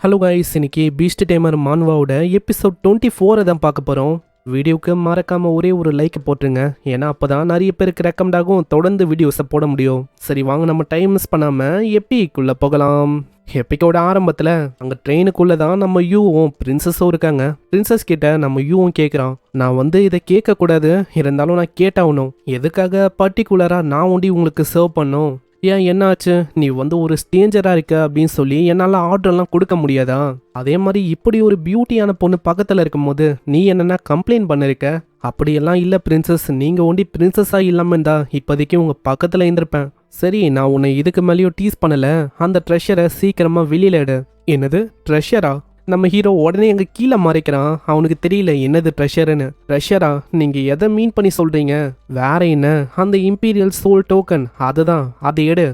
Hello guys, இன்னைக்கு Beast tamer மான்வாவோட episode 24 தான் பார்க்க போகிறோம். வீடியோவுக்கு மறக்காமல் ஒரே ஒரு லைக் போட்டுருங்க, ஏன்னா அப்போ தான் நிறைய பேருக்கு ரெக்கமெண்ட் ஆகும், தொடர்ந்து வீடியோஸை போட முடியும். சரி வாங்க, நம்ம டைம் மிஸ் பண்ணாமல் எப்பிக்குள்ளே போகலாம். எப்பிக்கோட ஆரம்பத்தில் அங்கே ட்ரெயினுக்குள்ளே தான் நம்ம யூவும் பிரின்சஸும் இருக்காங்க. பிரின்சஸ் கிட்ட நம்ம யூவும் கேட்குறான், நான் இதை கேட்கக்கூடாது, இருந்தாலும் நான் கேட்டாகணும். எதுக்காக பர்டிகுலராக நான் உங்களுக்கு சர்வ் பண்ணும்? ஏன் என்னாச்சு? நீ ஒரு ஸ்டேஞ்சராக இருக்க அப்படின்னு சொல்லி என்னால் ஆர்டர்லாம் கொடுக்க முடியாதா? அதே மாதிரி இப்படி ஒரு பியூட்டியான பொண்ணு பக்கத்தில் இருக்கும்போது நீ என்னென்னா கம்ப்ளைண்ட் பண்ணிருக்க? அப்படியெல்லாம் இல்லை பிரின்சஸ், நீங்கள் பிரின்சஸாக இல்லாமல் இருந்தா இப்போதைக்கு உங்கள் பக்கத்தில் இருந்திருப்பேன். சரி, நான் உன்னை இதுக்கு மேலேயும் டீஸ் பண்ணலை. அந்த ட்ரெஷரை சீக்கிரமாக வெளியில் எடு. என்னது ட்ரெஷரா? நம்ம ஹீரோ உடனே எங்க கீழே மறைக்கிறான். அவனுக்கு தெரியல என்னது ட்ரெஷர்னு. ட்ரெஷரா? நீங்க எதை மீன் பண்ணி சொல்றீங்க? வேற என்ன, அந்த இம்பீரியல் சோல் டோக்கன், அதுதான், அதை எடு.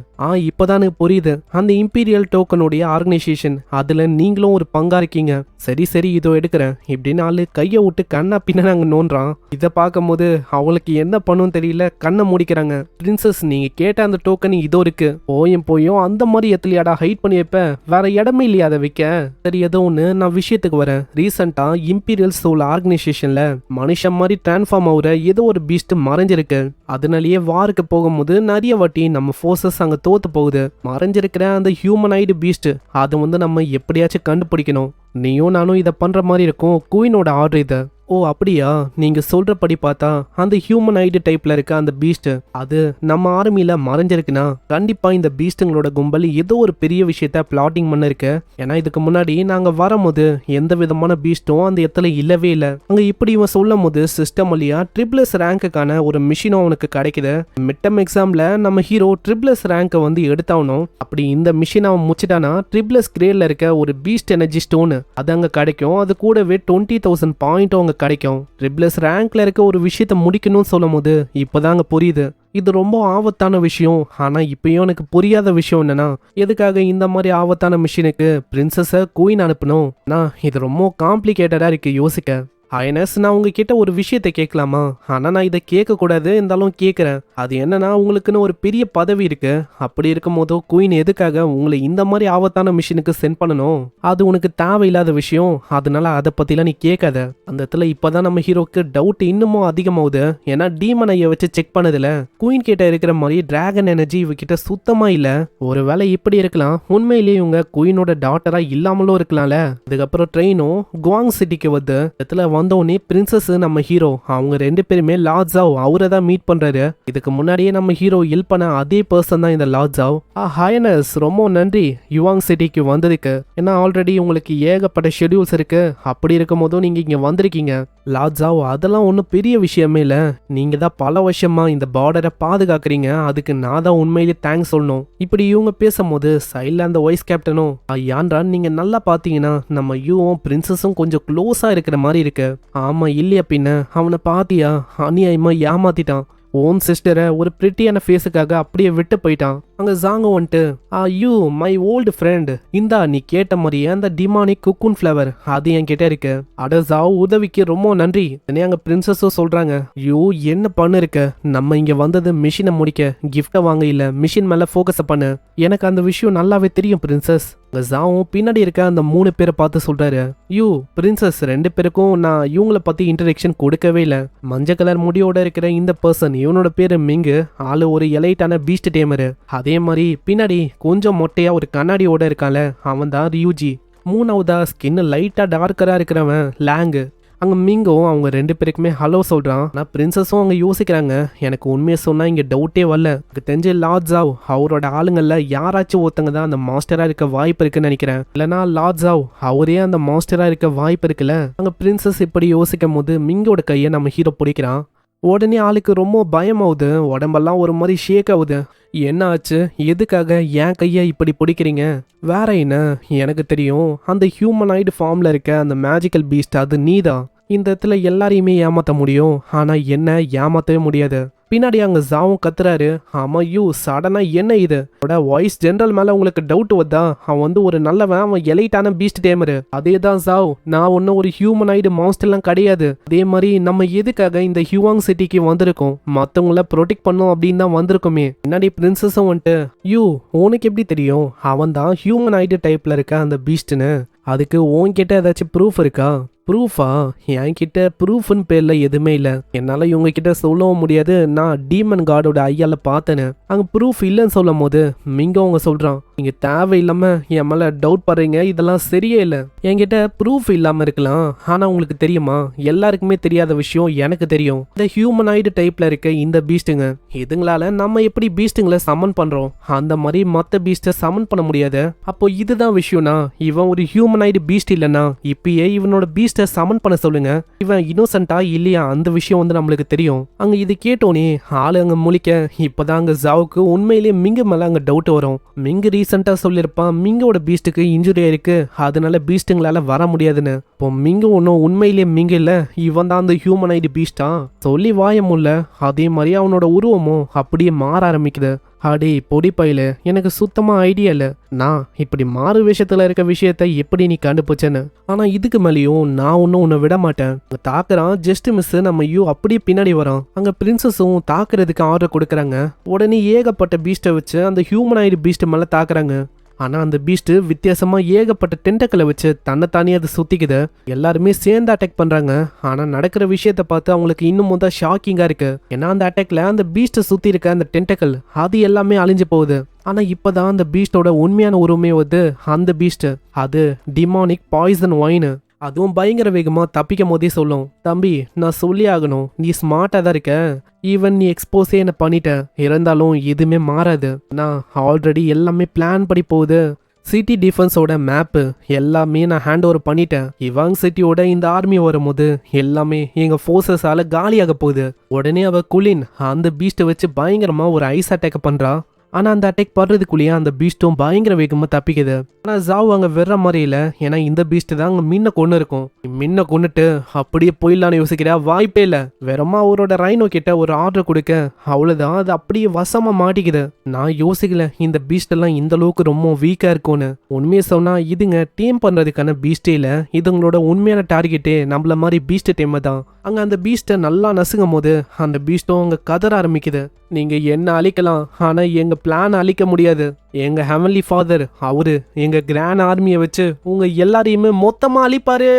இப்போதான் எனக்கு புரியுது, அந்த இம்பீரியல் டோக்கனுடைய ஆர்கனைசேஷன், அதுல நீங்களும் ஒரு பங்கா இருக்கீங்க. சரி சரி, இதோ எடுக்கிறேன் இப்படின்னு ஆளு கையை விட்டு கண்ணா பின்ன நாங்க நோன்றான். இதை பார்க்கும் போது அவங்களுக்கு என்ன பண்ணும் தெரியல, கண்ணை முடிக்கிறாங்க. பிரின்சஸ், நீங்க கேட்ட அந்த டோக்கன் இதோ இருக்கு. போயும் அந்த மாதிரி எத்தலையாடா ஹைட் பண்ணி வைப்ப? வேற இடமே இல்லையா அதை வைக்க? சரி, ஏதோ ஒன்று, நான் விஷயத்துக்கு வரேன். ரீசெண்டா இம்பீரியல் சோல் ஆர்கனைசேஷன்ல மனுஷன் மாதிரி டிரான்ஸ்ஃபார்ம் ஆகுற ஏதோ ஒரு பீஸ்ட் மறைஞ்சிருக்கு. அதனாலேயே வாருக்கு போகும்போது நிறைய வாட்டி நம்ம ஃபோர்ஸஸ் அங்க தோத்து போகுது. மறைஞ்சிருக்கிற அந்த ஹியூமனாய்டு பீஸ்ட் அதை நம்ம எப்படியாச்சும் கண்டுபிடிக்கணும். நீயும் நானும் இதை பண்ற மாதிரி இருக்கும். குயினோட ஆர்டர் இது. ஓ அப்படியா? நீங்க சொல்றபடி பார்த்தா அந்த ஹியூமனாய்டு டைப்ல இருக்க அந்த பீஸ்ட் அது நம்ம ஆர்மியில மறைஞ்சிருக்குன்னா கண்டிப்பா இந்த பீஸ்டுங்களோட கும்பல் ஏதோ ஒரு பெரிய விஷயத்த பிளாட்டிங் பண்ண இருக்கு. ஏன்னா இதுக்கு முன்னாடி நாங்க வரும்போது எந்த விதமான பீஸ்டும் அந்த இடத்துல இல்லவே இல்லை. அங்க இப்படி இவன் சொல்லும் போது சிஸ்டம் வழியா ட்ரிபிள்எஸ் ரேங்க்குக்கான ஒரு மிஷினும் அவனுக்கு கிடைக்குது. மிட்டம் எக்ஸாம்ல நம்ம ஹீரோ ட்ரிபிள்எஸ் ரேங்கை எடுத்தாகணும். அப்படி இந்த மிஷின் அவன் முடிச்சிட்டானா ட்ரிபிள்எஸ் கிரேட்ல இருக்க ஒரு பீஸ்ட் எனர்ஜி ஸ்டோன் அது அங்க கிடைக்கும். அது கூடவே 20,000 பாயிண்ட் அவங்க கிடைக்கும். ட்ரிபிள்எஸ் ரேங்க்ல இருக்க ஒரு விஷயத்த முடிக்கணும்னு சொல்லும் போது இப்பதாங்க புரியுது, இது ரொம்ப ஆபத்தான விஷயம். ஆனா இப்பயும் எனக்கு புரியாத விஷயம் என்னன்னா, எதுக்காக இந்த மாதிரி ஆபத்தான மிஷினுக்கு பிரின்சஸ குயின் அனுப்பணும்? இது ரொம்ப காம்ப்ளிகேட்டடா இருக்கு யோசிக்க. ஹைனஸ், நான் உங்ககிட்ட ஒரு விஷயத்தை கேட்கலாமா? ஆனால் நான் இதை கேட்கக்கூடாது, இருந்தாலும் கேட்குறேன். அது என்னன்னா, உங்களுக்குன்னு ஒரு பெரிய பதவி இருக்கு. அப்படி இருக்கும் போதோ குயின் எதுக்காக உங்களை இந்த மாதிரி ஆபத்தான மிஷினுக்கு சென்ட் பண்ணணும்? அது உனக்கு தேவையில்லாத விஷயம். அதனால அதை பற்றிலாம் நீ கேட்காத. அந்த இடத்துல இப்போதான் நம்ம ஹீரோக்கு டவுட் இன்னமும் அதிகமாகுது. ஏன்னா டீமன் ஐயை வச்சு செக் பண்ணதில்ல குயின் கிட்ட இருக்கிற மாதிரி டிராகன் எனர்ஜி இவகிட்ட சுத்தமாக இல்லை. ஒருவேளை இப்படி இருக்கலாம், உண்மையிலேயே இவங்க குயினோட டாட்டராக இல்லாமலும் இருக்கலாம்ல. அதுக்கப்புறம் ட்ரெயினும் குவாங் சிட்டிக்கு வந்து இடத்துல வந்தோடனே பிரின்சஸ் நம்ம ஹீரோ அவங்க ரெண்டு பேருமே லாட்ஸாவ் அவரை தான் மீட் பண்றாரு. இதுக்கு முன்னாடியே நம்ம ஹீரோ ஹெல்ப் பண்ண அதே பர்சன் தான் இந்த லாட்ஸாவ். ஹைனஸ், ரொம்ப நன்றி யுவாங் சிட்டிக்கு வந்ததுக்கு. ஏன்னா ஆல்ரெடி உங்களுக்கு ஏகப்பட்ட ஷெடியூல்ஸ் இருக்கு. அப்படி இருக்கும் போதும் நீங்க இங்க வந்திருக்கீங்க. லாட்ஸாவ், அதெல்லாம் ஒன்றும் பெரிய விஷயமே இல்லை. நீங்க தான் பல வருஷமா இந்த பார்டரை பாதுகாக்கிறீங்க. அதுக்கு நான் தான் உண்மையிலே தேங்க்ஸ் சொல்லணும். இப்படி இவங்க பேசும்போது சைட்ல அந்த வைஸ் கேப்டனும், யான்றான் நீங்க நல்லா பாத்தீங்கன்னா நம்ம யூவும் பிரின்சஸும் கொஞ்சம் க்ளோஸா இருக்கிற மாதிரி இருக்கு. ஆமா இல்லையா பின்ன, அவனை பாத்தியா அநியாயமா ஏமாத்திட்டான். ஓன் சிஸ்டரை ஒரு பிரிட்டியான ஃபேஸுக்காக அப்படியே விட்டு போயிட்டான். அங்க Django you my old friend, இந்தா நீ கேட்ட மாதிரியே அந்த டிமானிக் குக்கூன் ஃப்ளவர் அது என் கிட்ட இருக்கு. அட ஜாவ், உதவிக்கு ரொம்ப நன்றி. அங்க பிரின்சஸும் சொல்றாங்க, யூ என்ன பண்ணு இருக்க, நம்ம இங்க வந்தது மிஷினை முடிக்க, கிஃப்டை வாங்க இல்ல, மிஷின் மேல ஃபோக்கஸ் பண்ணு. எனக்கு அந்த விஷயம் நல்லாவே தெரியும் பிரின்சஸ். ஜாவும் பின்னாடி இருக்க அந்த 3 பேரை பார்த்து சொல்றாரு, யூ பிரின்சஸ் 2 பேருக்கும் நான் இவங்களை பத்தி இன்ட்ரடக்ஷன் கொடுக்கவே இல்லை. மஞ்சள் கலர் முடியோட இருக்கிற இந்த பர்சன், இவனோட பேரு மிங்கு, ஆளு ஒரு எலைட்டான பீஸ்ட் டேமரு. அதே மாதிரி பின்னாடி கொஞ்சம் மொட்டையா ஒரு கண்ணாடியோட இருக்கான்ல, அவன் தான் ரியூஜி. 3வதா ஸ்கின் லைட்டா டார்க்கரா இருக்கிறவன் லேங்கு. அங்கே மிங்கும் அவங்க 2 பேருக்குமே ஹலோ சொல்கிறான். ஆனால் பிரின்சஸும் அவங்க யோசிக்கிறாங்க, எனக்கு உண்மையை சொன்னால் இங்கே டவுட்டே வரல. எனக்கு தெரிஞ்ச லாட்ஸாவ் அவரோட ஆளுங்களில் யாராச்சும் ஒருத்தங்க தான் அந்த மாஸ்டராக இருக்க வாய்ப்பு இருக்குன்னு நினைக்கிறேன். இல்லைனா லாட்ஸாவ் அவரே அந்த மாஸ்டராக இருக்க வாய்ப்பு இருக்குல்ல. அங்கே பிரின்சஸ் இப்படி யோசிக்கும் போது மிங்கோட கையை நம்ம ஹீரோ பிடிக்கிறான். உடனே ஆளுக்கு ரொம்ப பயமாகுது, உடம்பெல்லாம் ஒரு மாதிரி ஷேக் ஆகுது. என்ன ஆச்சு? எதுக்காக என் கையை இப்படி பிடிக்கிறீங்க? வேற என்ன, எனக்கு தெரியும் அந்த ஹியூமனாய்டு ஃபார்ம்ல இருக்க அந்த மேஜிக்கல் பீஸ்ட் அது நீதான். இந்த இடத்துல எல்லாரையுமே ஏமாற்ற முடியும், ஆனால் என்ன ஏமாற்றவே முடியாது. பின்னாடி அங்க ஜாவும் கத்துறாரு. ஆமா யூ சடனா என்ன இது வாய்ஸ் ஜெனரல் மேல உங்களுக்கு டவுட் வந்தா? அவன் வந்து ஒரு நல்லவன், அவன் எலைட்டான பீஸ்ட் டேமரு. அதேதான் ஜாவ், நான் ஒன்னும் ஒரு ஹியூமனாய்டு மான்ஸ்டர்லாம் கிடையாது. அதே மாதிரி நம்ம எதுக்காக இந்த ஹியூவாங் சிட்டிக்கு வந்திருக்கோம்? மத்தவங்கள ப்ரொடெக்ட் பண்ணும் அப்படின்னு தான் வந்திருக்கோமே. பின்னாடி பிரின்சஸும் வந்துட்டு யூ உனக்கு எப்படி தெரியும் அவன் தான் ஹியூமனாய்டு டைப்ல இருக்க அந்த பீஸ்ட்னு? அதுக்கு உன்கிட்ட ஏதாச்சும் ப்ரூஃப் இருக்கா? ப்ரூஃபா? என்கிட்ட ப்ரூஃப்னு பேர்ல எதுவுமே இல்லை. என்னால் இவங்க கிட்ட சொல்லவும் முடியாது. நான் டீமன் காடோட ஐயால பார்த்தேன்னு. அங்கே ப்ரூஃப் இல்லைன்னு சொல்லும் போது மிங்க அவங்க சொல்கிறான், நீங்கள் தேவையில்லாம என் மேலே டவுட் பண்றீங்க, இதெல்லாம் சரியே இல்லை. என்கிட்ட ப்ரூஃப் இல்லாமல் இருக்கலாம், ஆனால் உங்களுக்கு தெரியுமா, எல்லாருக்குமே தெரியாத விஷயம் எனக்கு தெரியும். இந்த ஹியூமனாய்டு டைப்ல இருக்க இந்த பீஸ்ட்டுங்க, இதுங்களால நம்ம எப்படி பீஸ்ட்டுங்களை சமன் பண்ணுறோம் அந்த மாதிரி மற்ற பீஸ்ட்டை சமன் பண்ண முடியாது. அப்போ இதுதான் விஷயம்னா, இவன் ஒரு ஹியூமனாய்டு பீஸ்ட் இல்லைன்னா இப்பயே இவனோட பீஸ்ட் சமன் பண்ண சொல்லுங்க. இவன் இன்னோசென்ட்டா இல்லையா அந்த விஷயம் வந்து நம்மளுக்கு தெரியும். அங்க இது கேட்டோனே ஆளு அங்க முழிக்க. இப்பதான் அங்க ஜாவுக்கு உண்மையிலேயே மிங்க மேல அங்க டவுட் வரும். மிங்க ரீசெண்டா சொல்லியிருப்பான் மிங்கோட பீஸ்டுக்கு இன்ஜுரி ஆயிருக்கு, அதனால பீஸ்டுங்களால வர முடியாதுன்னு. இப்போ மிங்க ஒன்னும் உண்மையிலேயே மிங்க இல்ல, இவன் தான் அந்த ஹியூமனாய்டு பீஸ்டா சொல்லி வாய முடியல. அதே மாதிரி அவனோட உருவமும் அப்படியே மாற ஆரம்பிக்குது. அடே பொடி பையில, எனக்கு சுத்தமா ஐடியா இல்ல, நான் இப்படி மாறு விஷயத்துல இருக்க விஷயத்த எப்படி நீ கண்டுபிடிச்சேன்னு. ஆனா இதுக்கு மேலேயும் நான் ஒன்னும் உன்னை விட மாட்டேன். தாக்குறான் ஜஸ்ட் மிஸ், நம்ம யூ அப்படியே பின்னாடி வரான். அங்க பிரின்சஸும் தாக்குறதுக்கு ஆர்டர் கொடுக்கறாங்க. உடனே ஏகப்பட்ட பீஸ்ட்டை வச்சு அந்த ஹியூமனாய்டு பீஸ்ட் மேல தாக்குறாங்க. ஆனா அந்த பீஸ்ட் வித்தியாசமா ஏகப்பட்ட டென்டக்களை வச்சு தன்னைத்தானே அது சுத்திக்குது. எல்லாருமே சேர்ந்து அட்டாக் பண்றாங்க. ஆனா நடக்கிற விஷயத்த பார்த்து அவங்களுக்கு இன்னும் தான் ஷாக்கிங்கா இருக்கு. ஏன்னா அந்த அட்டாக்ல அந்த பீஸ்ட சுத்தி இருக்க அந்த டென்டக்கல் அது எல்லாமே அழிஞ்சு போகுது. ஆனா இப்பதான் அந்த பீஸ்டோட உண்மையான உருவமே வந்து அந்த பீஸ்ட், அது டிமானிக் பாய்சன் ஒயின். அதுவும் பயங்கர வேகமா தப்பிக்கும் போதே சொல்லும், தம்பி நான் சொல்லி ஆகணும், நீ ஸ்மார்ட்டா தான் இருக்க, ஈவன் நீ எக்ஸ்போஸே என்ன பண்ணிட்ட, இருந்தாலும் எதுவுமே மாறாது. நான் ஆல்ரெடி எல்லாமே பிளான் படி போகுது. சிட்டி டிஃபென்ஸோட மேப்பு எல்லாமே நான் ஹேண்ட் ஓவர் பண்ணிட்டேன். இவாங் சிட்டியோட இந்த ஆர்மி வரும்போது எல்லாமே எங்க ஃபோர்ஸஸால காலியாக போகுது. உடனே அவ குலின் அந்த பீஸ்ட்டை வச்சு பயங்கரமா ஒரு ஐஸ் அட்டாக் பண்றா. ஆனா அந்த அட்டாக் படுறதுக்குள்ளேயே அந்த பீஸ்டும் பயங்கர வேகமா தப்பிக்குது. ஆனா ஜாவ் அங்க வெற மாதிரி இல்ல, ஏன்னா இந்த பீஸ்ட் தான் அங்க மின்ன கொண்டு இருக்கும். மின்ன கொண்டுட்டு அப்படியே போயிடலான்னு யோசிக்கிறா, வாய்ப்பே இல்ல. வெறமா அவரோட ரைனோ கிட்ட ஒரு ஆர்டர் கொடுக்க, அவ்வளவுதான் அது அப்படியே வசமா மாட்டிக்குது. நான் யோசிக்கல இந்த பீஸ்ட் எல்லாம் இந்த அளவுக்கு ரொம்ப வீக்கா இருக்கும்னு. உண்மையை சொன்னா இதுங்க டீம் பண்றதுக்கான பீஸ்டே இல்ல, இதுங்களோட உண்மையான டார்கெட்டே நம்மள மாதிரி பீஸ்ட் டீம் தான். அங்க அந்த பீஸ்ட்டை நல்லா நசுங்கும் போது அந்த பீஸ்டும் அங்க கதற ஆரம்பிக்குது. நீங்க என்ன அழிக்கலாம், ஆனா எங்க பிளான் அழிக்க முடியாது. எங்க ஹெவன்லி ஃபாதர் அவரு எங்க கிராண்ட் ஆர்மியை வச்சு உங்க எல்லாரையுமே மொத்தமா அழிப்பாரு.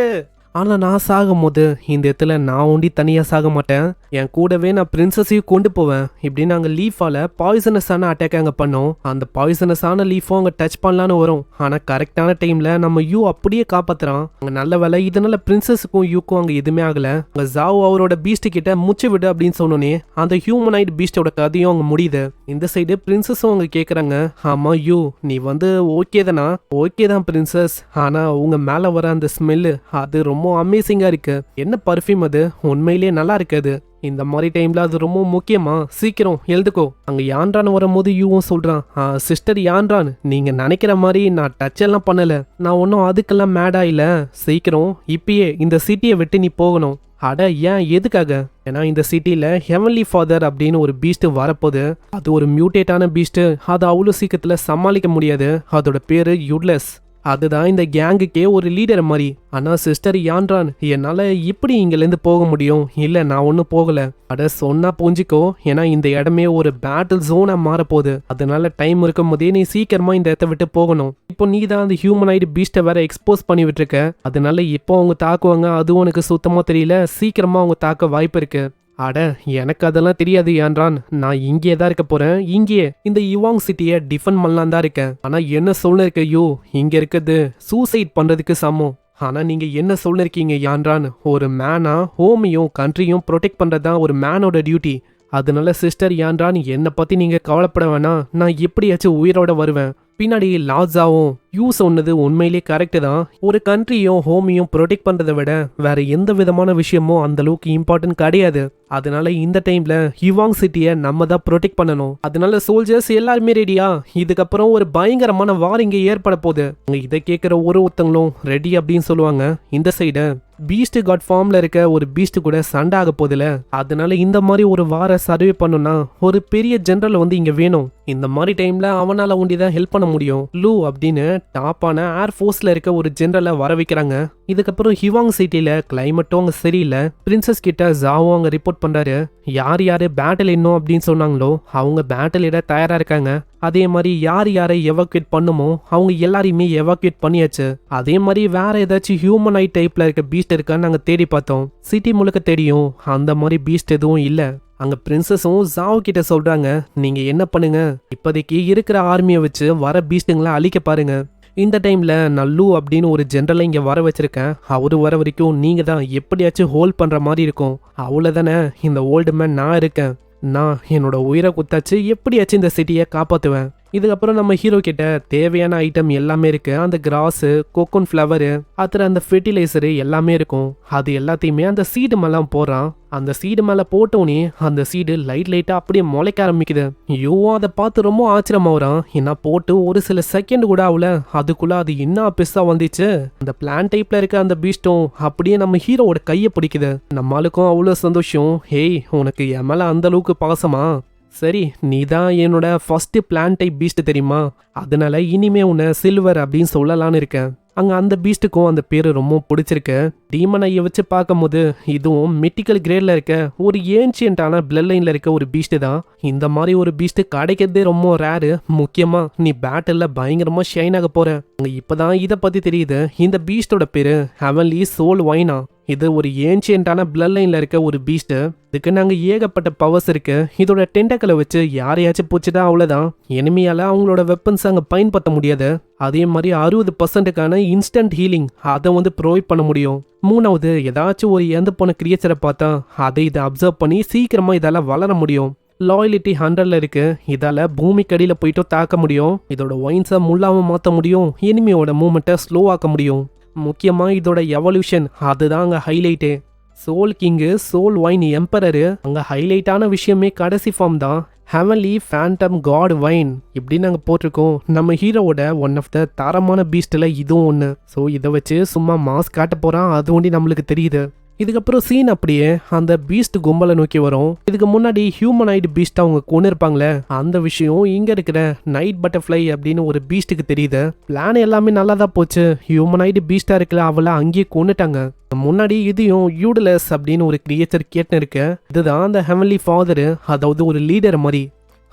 ஆனா நான் சாகும் போது இந்த இடத்துல நான் ஒண்டி தனியா சாக மாட்டேன், என் கூடவே நான் பிரின்சஸையும் கொண்டு போவேன். இப்படி நாங்க லீஃபால பாய்சனஸான அட்டாக் அங்க பண்ணோம். அந்த பாய்சனஸான லீஃபும் அங்க டச் பண்ணலான்னு வரும். ஆனா கரெக்டான டைம்ல நம்ம யூ அப்படியே காப்பாத்துறான். அங்க நல்ல வேலை, இதனால பிரின்சஸுக்கும் யூக்கும் அங்க எதுவுமே ஆகல. அங்க ஜாவ் அவரோட பீஸ்ட் கிட்ட முச்சு விடு அப்படின்னு சொன்னோன்னே அந்த ஹியூமனாய்டு பீஸ்டோட கதையும் அங்க முடியுது. இந்த சைடு பிரின்சஸும் அவங்க கேக்குறாங்க, ஆமா யூ நீ வந்து ஓகே தானா? ஓகே தான் பிரின்சஸ், ஆனா உங்க மேல வர அந்த ஸ்மெல்லு அது ரொம்ப அமேசிங்கா இருக்கு. என்ன பர்ஃப்யூம் அது, உண்மையிலேயே நல்லா இருக்காது. இந்த மாதிரி டைம்ல அது ரொம்ப முக்கியமா, சீக்கிரம் எழுதுக்கோ. அங்க யான்றான் வரும்போது யூவும் சொல்றான், சிஸ்டர் யான்றான், நீங்க நினைக்கிற மாதிரி நான் டச் எல்லாம் பண்ணல, நான் ஒன்னும் அதுக்கெல்லாம் மேடா இல்ல, சீக்கிரம் இப்பயே இந்த சிட்டியை விட்டு நீ போகணும். அட ஏன், எதுக்காக? ஏன்னா இந்த சிட்டில ஹெவன்லி ஃபாதர் அப்படின்னு ஒரு பீஸ்ட் வரப்போது. அது ஒரு மியூட்டேட்டான பீஸ்ட், அது அவ்வளவு சீக்கிரத்துல சமாளிக்க முடியாது. அதோட பேரு யூட்லெஸ். அதுதான் இந்த கேங்குக்கே ஒரு லீடர் மாதிரி. ஆனா சிஸ்டர் யான்றான், என்னால இப்படி இங்கிருந்து போக முடியும்? இல்ல நான் ஒன்னும் போகல. அட சொன்னா புரிஞ்சிக்கோ, ஏன்னா இந்த இடமே ஒரு பேட்டில் ஜோனா மாறப்போகுது. அதனால டைம் இருக்கும் போதே நீ சீக்கிரமா இந்த இடத்த விட்டு போகணும். இப்போ நீ தான் அந்த ஹியூமனாய்டு பீஸ்ட்டை வேற எக்ஸ்போஸ் பண்ணி விட்டுருக்க. அதனால இப்போ அவங்க தாக்குவாங்க, அதுவும் உனக்கு சுத்தமா தெரியல, சீக்கிரமா அவங்க தாக்க வாய்ப்பு இருக்கு. அட எனக்கு அதெல்லாம் தெரியாது யான்றான், நான் இங்கே தான் இருக்க போறேன். இங்கே இந்த யுவாங் சிட்டியை டிஃபெண்ட் பண்ணலாம் தான் இருக்கேன். ஆனா என்ன சொல்லிருக்க யூ, இங்க இருக்கிறது சூசைட் பண்றதுக்கு சமம். ஆனா நீங்க என்ன சொல்லிருக்கீங்க யான்றான், ஒரு மேனா ஹோமையும் கண்ட்ரியும் ப்ரொடெக்ட் பண்றதுதான் ஒரு மேனோட டியூட்டி. அதனால சிஸ்டர் யான்றான், என்னை பத்தி நீங்க கவலைப்பட வேணாம், நான் எப்படியாச்சும் உயிரோட வருவேன். பின்னாடி லாட்ஸாவும் யூ சொன்னது உண்மையிலே கரெக்டு தான். ஒரு கண்ட்ரியும் ஹோமையும் ப்ரொடெக்ட் பண்றதை விட வேற எந்த விதமான விஷயமும் அந்த அளவுக்கு இம்பார்ட்டன்ட் கிடையாது. அதனால இந்த டைம்ல ஹிவாங் சிட்டியை நம்ம தான் ப்ரொடெக்ட் பண்ணணும். அதனால சோல்ஜர்ஸ் எல்லாருமே ரெடியா, இதுக்கப்புறம் ஒரு பயங்கரமான வார் இங்க ஏற்பட போகுது. இதை கேட்கிற ஒருத்தங்களும் ரெடி அப்படின்னு சொல்லுவாங்க. இந்த சைடு பீஸ்ட் காட் ஃபார்ம்ல இருக்க ஒரு பீஸ்ட் கூட சண்டை ஆக போதில்ல, அதனால இந்த மாதிரி ஒரு வார சர்வே பண்ணுனா ஒரு பெரிய ஜெனரல் இங்க வேணும். இந்த மாதிரி டைம்ல அவனால ஒண்டிதான் ஹெல்ப் பண்ண முடியும். லூ அப்படின்னு டாப்பான ஏர் ஃபோர்ஸ்ல இருக்க ஒரு ஜெனரலை வர வைக்கிறாங்க. இதுக்கப்புறம் ஹிவாங் சிட்டில கிளைமேட்டும் அங்க சரியில்லை. பிரின்சஸ் கிட்ட ஜாவோ அங்க ரிப்போர்ட் பண்றாரு. யார் யாரு பேட்டில் இன்னும் அப்படின்னு சொன்னாங்களோ அவங்க பேட்டில் இட தயாரா இருக்காங்க. அதே மாதிரி யாரை எவாக்குவேட் பண்ணுமோ அவங்க எல்லாரையுமே எவாக்குவேட் பண்ணியாச்சு. அதே மாதிரி வேற ஏதாச்சும் ஹியூமனைட் டைப்ல இருக்க பீஸ்ட் இருக்கான்னு நாங்க தேடி பார்த்தோம். சிட்டி முழுக்க தேடியும் அந்த மாதிரி பீஸ்ட் எதுவும் இல்ல. அங்க பிரின்சஸும் ஜாவோ கிட்ட சொல்றாங்க, நீங்க என்ன பண்ணுங்க, இப்போதைக்கு இருக்கிற ஆர்மியை வச்சு வர பீஸ்டுங்களை அழிக்க பாருங்க. இந்த டைம்ல நல்லூ அப்படின்னு ஒரு ஜெனரலை இங்க வர வச்சிருக்கேன். அவரு வர வரைக்கும் நீங்க தான் எப்படியாச்சும் ஹோல்ட் பண்ற மாதிரி இருக்கும். அவ்வளவுதானே, இந்த ஓல்டு மேன் நான் இருக்கேன். நான் என்னோட உயிரை குத்தாச்சு எப்படியாச்சும் இந்த சிட்டியை காப்பாத்துவேன். இதுக்கப்புறம் நம்ம ஹீரோ கிட்ட தேவையான ஐட்டம் எல்லாமே இருக்கு. அந்த கிராஸு, கோகோன் ஃப்ளவரு, அப்புறம் அந்த ஃபெர்டிலைசரு எல்லாமே இருக்கும். அது எல்லாத்தையுமே அந்த சீடு மேலாம் போடுறான். அந்த சீடு மேல போட்டோன்னே அந்த சீடு லைட்டா அப்படியே முளைக்க ஆரம்பிக்குது. ஐயோ, அதை பார்த்து ரொம்ப ஆச்சரியமாகறான். என்ன போட்டு ஒரு சில செகண்ட் கூட ஆகல, அதுக்குள்ள அது என்ன பெருசா வந்துச்சு. அந்த பிளான் டைப்ல இருக்க அந்த பீஸ்டும் அப்படியே நம்ம ஹீரோவோட கையை பிடிக்குது. நம்மளுக்கும் அவ்வளோ சந்தோஷம். ஹேய், உனக்கு என் மேல அந்த அளவுக்கு பாசமா? சரி, நீ தான் என்னோட ஃபர்ஸ்ட் பிளான் டைப் பீஸ்ட் தெரியுமா, அதனால இனிமே உன்னை சில்வர் அப்படின்னு சொல்லலான்னு இருக்கேன். அங்க அந்த பீஸ்டுக்கும் அந்த பேரு ரொம்ப பிடிச்சிருக்கு. டீமன் ஐயை வச்சு பார்க்கும்போது இதுவும் மெட்டிக்கல் கிரேட்ல இருக்க ஒரு ஏன்ஷியன்டான பிளட் லைன்ல இருக்க ஒரு பீஸ்ட் தான். இந்த மாதிரி ஒரு பீஸ்ட் கிடைக்கிறதே ரொம்ப ரேரு. முக்கியமா நீ பேட்டில்ல பயங்கரமா ஷைன் ஆக போற. இப்பதான் இதை பத்தி தெரியுது. இந்த பீஸ்டோட பேரு ஹெவன்லி சோல் வைனா. இது ஒரு ஏன்ஷியன்டான பிளட் லைன்ல இருக்க ஒரு பீஸ்ட். இதுக்கு நாங்க ஏகப்பட்ட பவர்ஸ் இருக்கு. இதோட டென்டக்கலை வச்சு யாரையாச்சும் பூச்சிட்டா அவ்வளவுதான். எனிமியால அவங்களோட வெப்பன்ஸ் அங்க பயன்படுத்த முடியாது. அதே மாதிரி 60% இன்ஸ்டன்ட் ஹீலிங் அதை ப்ரொவைட் பண்ண முடியும். மூணாவது, ஏதாச்சும் ஒரு இறந்து போன கிரியேச்சரை பார்த்தா அதை இதை அப்சர்வ் பண்ணி சீக்கிரமா இதால வளர முடியும். லாயலிட்டி 100ல இருக்கு. இதால பூமிக்கு அடியில போயிட்டு தாக்க முடியும். இதோட ஒயின்ஸை முள்ளாம மாற்ற முடியும். எனிமியோட மூமெண்ட்டை ஸ்லோ ஆக்க முடியும். முக்கியமா இதோட எவல்யூஷன் அதுதான் அங்க ஹைலைட்டே. Soul king, soul wine emperor. அங்க ஹைலைட்டான விஷயமே கடைசி ஃபார்ம் தான், ஹெவன்லி ஃபேண்டம் காட் வைன் இப்படின்னு நாங்கள் போட்டிருக்கோம். நம்ம ஹீரோவோட ஒன் ஆஃப் த தரமான பீஸ்டில் இதுவும் ஒன்று. ஸோ இதை வச்சு சும்மா மாஸ் காட்ட போகிறான், அது ஒண்டி நம்மளுக்கு தெரியுது. இதுக்கப்புறம் சீன் அப்படியே அந்த பீஸ்ட் கும்பலை நோக்கி வரும். இதுக்கு முன்னாடி ஹியூமனைடு பீஸ்ட் அவங்க கொண்டு இருப்பாங்களே, அந்த விஷயம் இங்க இருக்கிற நைட் பட்டர்ஃப்ளை அப்படின்னு ஒரு பீஸ்டுக்கு தெரியுது. பிளான் எல்லாமே நல்லா தான் போச்சு. ஹியூமனைடு பீஸ்டா இருக்கல, அவளை அங்கேயே கொண்டுட்டாங்க. முன்னாடி இதையும் யூடலஸ் அப்படின்னு ஒரு கிரியேச்சர் கேட்டுன்னு இருக்கு. இதுதான் அந்த ஹெவன்லி ஃபாதரு, அதாவது ஒரு லீடர் மாதிரி.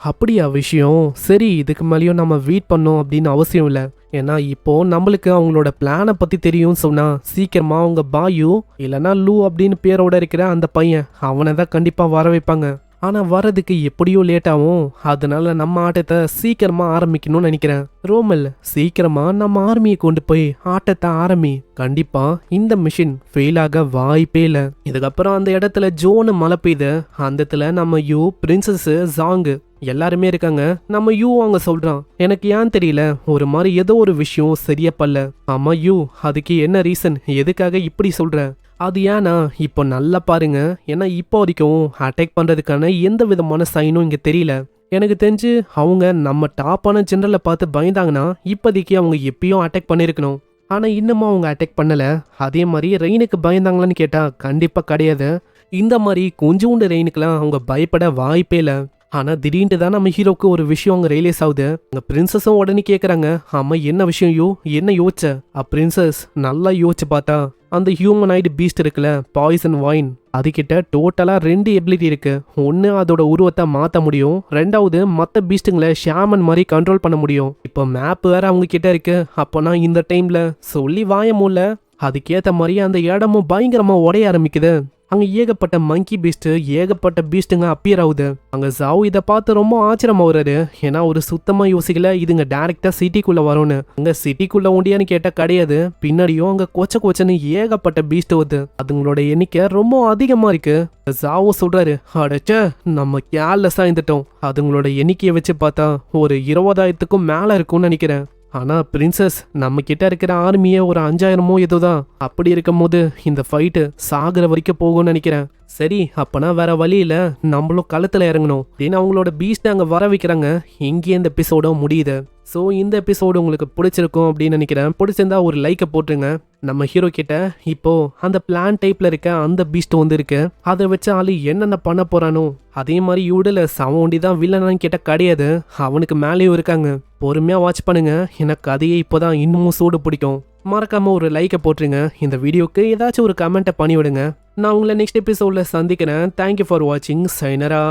அப்படியா விஷயம்? சரி, இதுக்கு மேலேயும் நம்ம வெயிட் பண்ணோம் அப்படின்னு அவசியம் இல்லை. ஏன்னா இப்போ நம்மளுக்கு அவங்களோட பிளானை பத்தி தெரியும். சொன்னா சீக்கிரமா அவங்க பாயு இல்லைன்னா லூ அப்படின்னு பேரோட இருக்கிற அந்த பையன் அவனை தான் கண்டிப்பா வர வைப்பாங்க. ஆனா வர்றதுக்கு எப்படியோ லேட் ஆகும். அதனால நம்ம ஆட்டத்தை சீக்கிரமா ஆரம்பிக்கணும்னு நினைக்கிறேன். ரோமல், சீக்கிரமா நம்ம ஆர்மியை கொண்டு போய் ஆட்டத்தை ஆரம்பி. கண்டிப்பா இந்த மிஷின் ஃபெயில் ஆக வாய்ப்பே இல்லை. இதுக்கப்புறம் அந்த இடத்துல ஜோனு மழை பெய்யுது. அந்த இடத்துல நம்ம யூ, பிரின்சஸ், ஜாங்கு எல்லாருமே இருக்காங்க. நம்ம யூ அங்க சொல்றான், எனக்கு ஏன் தெரியல, ஒரு மாதிரி ஏதோ ஒரு விஷயம் சரியா பல்ல. ஆமா யூ, அதுக்கு என்ன ரீசன், எதுக்காக இப்படி சொல்ற? அது ஏன்னா இப்போ நல்லா பாருங்க, ஏன்னா இப்போ வரைக்கும் அட்டாக் பண்றதுக்கான எந்த விதமான சைனும் இங்க தெரியல. எனக்கு தெரிஞ்சு அவங்க நம்ம டாப்பான ஜெனரலை பார்த்து பயந்தாங்கன்னா இப்போதைக்கு அவங்க எப்பயும் அட்டாக் பண்ணிருக்கணும். ஆனா இன்னமும் அவங்க அட்டாக் பண்ணல. அதே மாதிரி ரெயினுக்கு பயந்தாங்களான்னு கேட்டா கண்டிப்பா கிடையாது. இந்த மாதிரி கொஞ்சோண்டு ரெயினுக்குலாம் அவங்க பயப்பட வாய்ப்பே இல்லை. ஆனா திடீர்னு தான் நம்ம ஹீரோக்கு ஒரு விஷயம் அங்க ரியலைஸ் ஆகுது. அங்க பிரின்சஸும் உடனே கேக்குறாங்க, ஆமா என்ன விஷயம் யூ, என்ன யோசிச்ச? பிரின்சஸ் நல்லா யோசிச்சு பார்த்தா அந்த ஹியூமனைடு பீஸ்ட் இருக்குல்ல, பாய்சன் வைன், அதுகிட்ட டோட்டலா 2 எபிலிட்டி இருக்கு. ஒன்னு அதோட உருவத்தை மாத்த முடியும், ரெண்டாவது மத்த பீஸ்டுங்களை ஷாமன் மாதிரி கண்ட்ரோல் பண்ண முடியும். இப்போ மேப் வேற அவங்க கிட்ட இருக்கு. அப்போனா இந்த டைம்ல சொல்லி வாய முடியல, அதுக்கேற்ற மாதிரி அந்த இடமும் பயங்கரமா உடைய ஆரம்பிக்குது. அங்க ஏகப்பட்ட மங்கி பீஸ்ட், ஏகப்பட்ட பீஸ்டுங்க அப்பியர் ஆகுது. அங்க ஜாவ் இதை பார்த்து ரொம்ப ஆச்சரியமா வர்றாரு. ஏன்னா ஒரு சுத்தமா யோசிக்கல இதுங்க டைரக்டா சிட்டிக்குள்ள வரும்னு. அங்க சிட்டிக்குள்ள உண்டியான்னு கேட்டா கிடையாது. பின்னாடியும் அங்க கொச்சன்னு ஏகப்பட்ட பீஸ்ட் வருது. அதுங்களோட எண்ணிக்கை ரொம்ப அதிகமா இருக்கு. ஜாவும் சொல்றாரு, அடச்ச நம்ம கேர்லெஸ்ஸா இருந்துட்டோம். அதுங்களோட எண்ணிக்கையை வச்சு பார்த்தா ஒரு 20,000க்கும் மேல இருக்கும்னு நினைக்கிறேன். ஆனா பிரின்சஸ், நம்ம கிட்ட இருக்கிற ஆர்மியே ஒரு 5,000மோ ஏதோதான். அப்படி இருக்கும் போது இந்த ஃபைட்டு சாகுற வரைக்கும் போகும்னு நினைக்கிறேன். சரி அப்பனா வேற வழி இல்ல, நம்மளும் களத்துல இறங்கணும் அப்படின்னு அவங்களோட பீஸ்ட் அங்க வர வைக்கிறாங்க. இங்கே இந்த எபிசோட முடியுது. ஸோ இந்த எபிசோடு உங்களுக்கு பிடிச்சிருக்கும் அப்படின்னு நினைக்கிறேன். பிடிச்சிருந்தா ஒரு லைக்கை போட்டுருங்க. நம்ம ஹீரோ கிட்ட இப்போ அந்த பிளான் டைப்ல இருக்க அந்த பீஸ்ட் வந்து இருக்கு. அதை வச்சு ஆளு என்னென்ன பண்ண போறானோ அதே மாதிரி யூடல சவண்டி தான் வில்லனான்னு கேட்ட கிடையாது, அவனுக்கு மேலேயும் இருக்காங்க. பொறுமையா வாட்ச் பண்ணுங்க, எனக்கு கதையே இப்போதான் இன்னமும் சூடு பிடிக்கும். மறக்காம ஒரு லைக்கை போட்டுருங்க. இந்த வீடியோக்கு ஏதாச்சும் ஒரு கமெண்ட்டை பண்ணி விடுங்க. நான் உங்களை நெக்ஸ்ட் எபிசோட்ல சந்திக்கிறேன். தேங்க்யூ ஃபார் வாட்சிங். சைனரா.